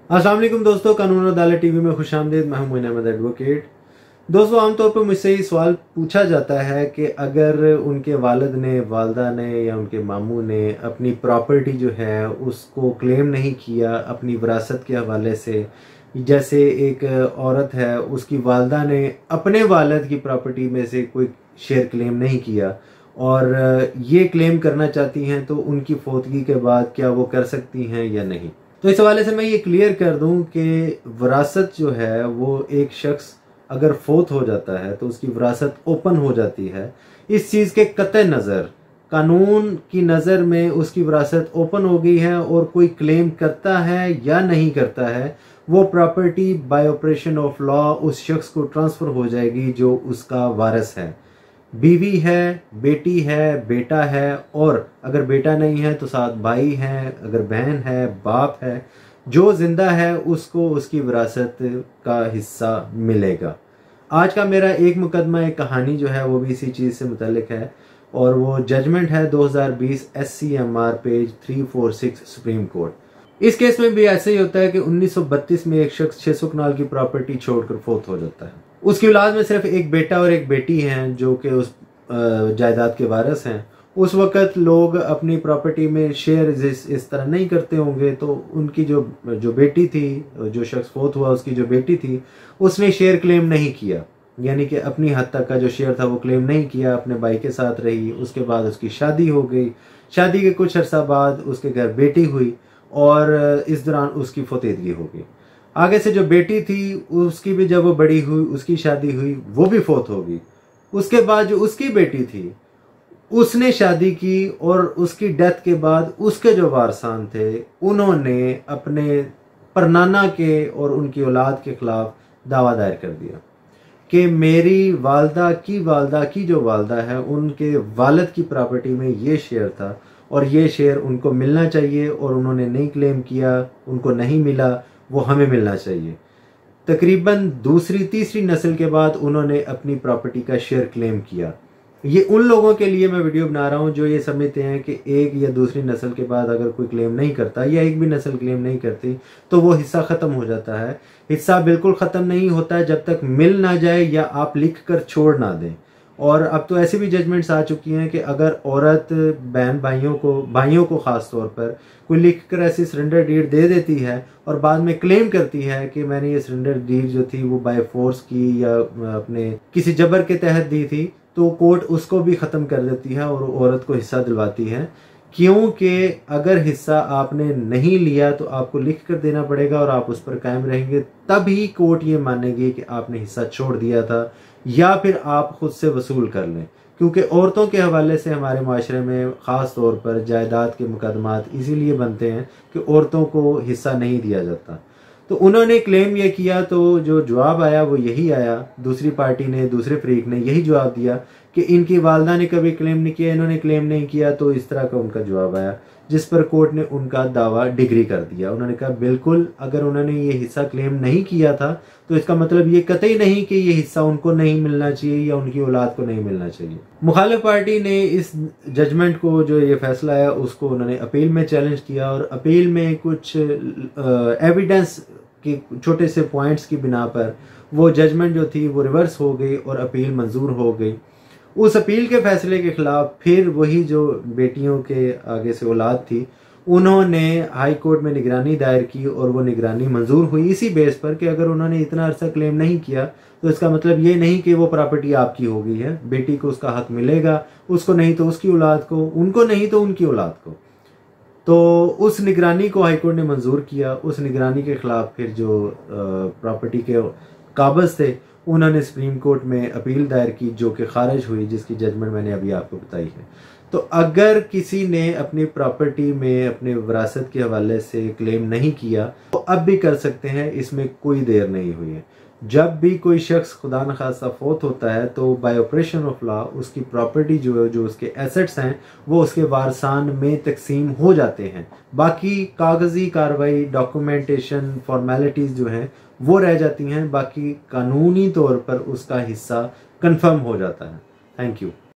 अस्सलाम वालेकुम दोस्तों, कानून अदालत टीवी में खुशामदीद। मैं हूं मोइन अहमद एडवोकेट। दोस्तों, आमतौर पर मुझसे ये सवाल पूछा जाता है कि अगर उनके वालिद ने, वालदा ने या उनके मामू ने अपनी प्रॉपर्टी जो है उसको क्लेम नहीं किया अपनी विरासत के हवाले से, जैसे एक औरत है उसकी वालदा ने अपने वालिद की प्रॉपर्टी में से कोई शेयर क्लेम नहीं किया और ये क्लेम करना चाहती हैं, तो उनकी फौतगी के बाद क्या वो कर सकती हैं या नहीं। तो इस हवाले से मैं ये क्लियर कर दूं कि विरासत जो है वो एक शख्स अगर फोत हो जाता है तो उसकी विरासत ओपन हो जाती है। इस चीज़ के कतई नज़र कानून की नज़र में उसकी विरासत ओपन हो गई है और कोई क्लेम करता है या नहीं करता है, वो property bye operation of law उस शख्स को ट्रांसफ़र हो जाएगी जो उसका वारिस है। बीवी है, बेटी है, बेटा है, और अगर बेटा नहीं है तो साथ भाई हैं, अगर बहन है, बाप है, जो जिंदा है उसको उसकी विरासत का हिस्सा मिलेगा। आज का मेरा एक मुकदमा, एक कहानी जो है वो भी इसी चीज़ से मुतल्लिक है और वो जजमेंट है 2020 SCMR पेज 346 सुप्रीम कोर्ट। इस केस में भी ऐसे ही होता है कि 1932 में एक शख्स 600 कनाल की प्रॉपर्टी छोड़कर फोत हो जाता है। उसकी औलाद में सिर्फ एक बेटा और एक बेटी हैं जो कि उस जायदाद के वारिस हैं। उस वक़्त लोग अपनी प्रॉपर्टी में शेयर इस तरह नहीं करते होंगे, तो उनकी जो बेटी थी, जो शख्स फोत हुआ उसकी जो बेटी थी, उसने शेयर क्लेम नहीं किया, यानी कि अपनी हद तक का जो शेयर था वो क्लेम नहीं किया। अपने भाई के साथ रही, उसके बाद उसकी शादी हो गई। शादी के कुछ अर्सा बाद उसके घर बेटी हुई और इस दौरान उसकी फतेदगी हो गई। आगे से जो बेटी थी उसकी भी जब वो बड़ी हुई, उसकी शादी हुई, वो भी फोत हो गई। उसके बाद जो उसकी बेटी थी उसने शादी की और उसकी डेथ के बाद उसके जो वारसान थे उन्होंने अपने परनाना के और उनकी औलाद के खिलाफ दावा दायर कर दिया कि मेरी वालदा की जो वालदा है उनके वालिद की प्रॉपर्टी में ये शेयर था और ये शेयर उनको मिलना चाहिए और उन्होंने नहीं क्लेम किया, उनको नहीं मिला, वो हमें मिलना चाहिए। तकरीबन दूसरी तीसरी नस्ल के बाद उन्होंने अपनी प्रॉपर्टी का शेयर क्लेम किया। ये उन लोगों के लिए मैं वीडियो बना रहा हूँ जो ये समझते हैं कि एक या दूसरी नस्ल के बाद अगर कोई क्लेम नहीं करता या एक भी नस्ल क्लेम नहीं करती तो वो हिस्सा ख़त्म हो जाता है। हिस्सा बिल्कुल ख़त्म नहीं होता है जब तक मिल ना जाए या आप लिख कर छोड़ ना दें। और अब तो ऐसी भी जजमेंट्स आ चुकी हैं कि अगर औरत बहन भाइयों को ख़ास तौर पर कोई लिख कर ऐसी सरेंडर डीड दे देती है और बाद में क्लेम करती है कि मैंने ये सरेंडर डीड जो थी वो बाय फोर्स की या अपने किसी जबर के तहत दी थी, तो कोर्ट उसको भी ख़त्म कर देती है और औरत को हिस्सा दिलवाती है। क्योंकि अगर हिस्सा आपने नहीं लिया तो आपको लिख कर देना पड़ेगा और आप उस पर कायम रहेंगे, तभी कोर्ट ये मानेगी कि आपने हिस्सा छोड़ दिया था, या फिर आप खुद से वसूल कर लें। क्योंकि औरतों के हवाले से हमारे माशरे में ख़ास तौर पर जायदाद के मुकदमात इसीलिए बनते हैं कि औरतों को हिस्सा नहीं दिया जाता। तो उन्होंने क्लेम ये किया तो जो जवाब आया वो यही आया, दूसरी पार्टी ने, दूसरे फरीक ने यही जवाब दिया कि इनकी वालदा ने कभी क्लेम नहीं किया, इन्होंने क्लेम नहीं किया, तो इस तरह का उनका जवाब आया, जिस पर कोर्ट ने उनका दावा डिग्री कर दिया। उन्होंने कहा बिल्कुल, अगर उन्होंने ये हिस्सा क्लेम नहीं किया था तो इसका मतलब ये कतई नहीं कि ये हिस्सा उनको नहीं मिलना चाहिए या उनकी औलाद को नहीं मिलना चाहिए। मुखालिफ पार्टी ने इस जजमेंट को, जो ये फैसला है, उसको उन्होंने अपील में चैलेंज किया और अपील में कुछ एविडेंस के छोटे से पॉइंट्स की बिना पर वो जजमेंट जो थी वो रिवर्स हो गई और अपील मंजूर हो गई। उस अपील के फैसले के खिलाफ फिर वही जो बेटियों के आगे से औलाद थी उन्होंने हाई कोर्ट में निगरानी दायर की और वो निगरानी मंजूर हुई इसी बेस पर कि अगर उन्होंने इतना अरसा क्लेम नहीं किया तो इसका मतलब ये नहीं कि वो प्रॉपर्टी आपकी हो गई है। बेटी को उसका हक मिलेगा, उसको नहीं तो उसकी औलाद को, उनको नहीं तो उनकी औलाद को। तो उस निगरानी को हाई कोर्ट ने मंजूर किया। उस निगरानी के खिलाफ फिर जो प्रॉपर्टी के काबज थे उन्होंने सुप्रीम कोर्ट में अपील दायर की, जो कि खारिज हुई, जिसकी जजमेंट मैंने अभी आपको बताई है। तो अगर किसी ने अपनी प्रॉपर्टी में अपने विरासत के हवाले से क्लेम नहीं किया तो अब भी कर सकते हैं, इसमें कोई देर नहीं हुई है। जब भी कोई शख्स खुदा न खास्ता फोत होता है तो बाय ऑपरेशन ऑफ लॉ उसकी प्रॉपर्टी जो उसके एसेट्स हैं वो उसके वारसान में तकसीम हो जाते हैं। बाकी कागजी कार्रवाई, डॉक्यूमेंटेशन, फॉर्मेलिटीज़ जो हैं वो रह जाती हैं, बाकी कानूनी तौर पर उसका हिस्सा कंफर्म हो जाता है। Thank you.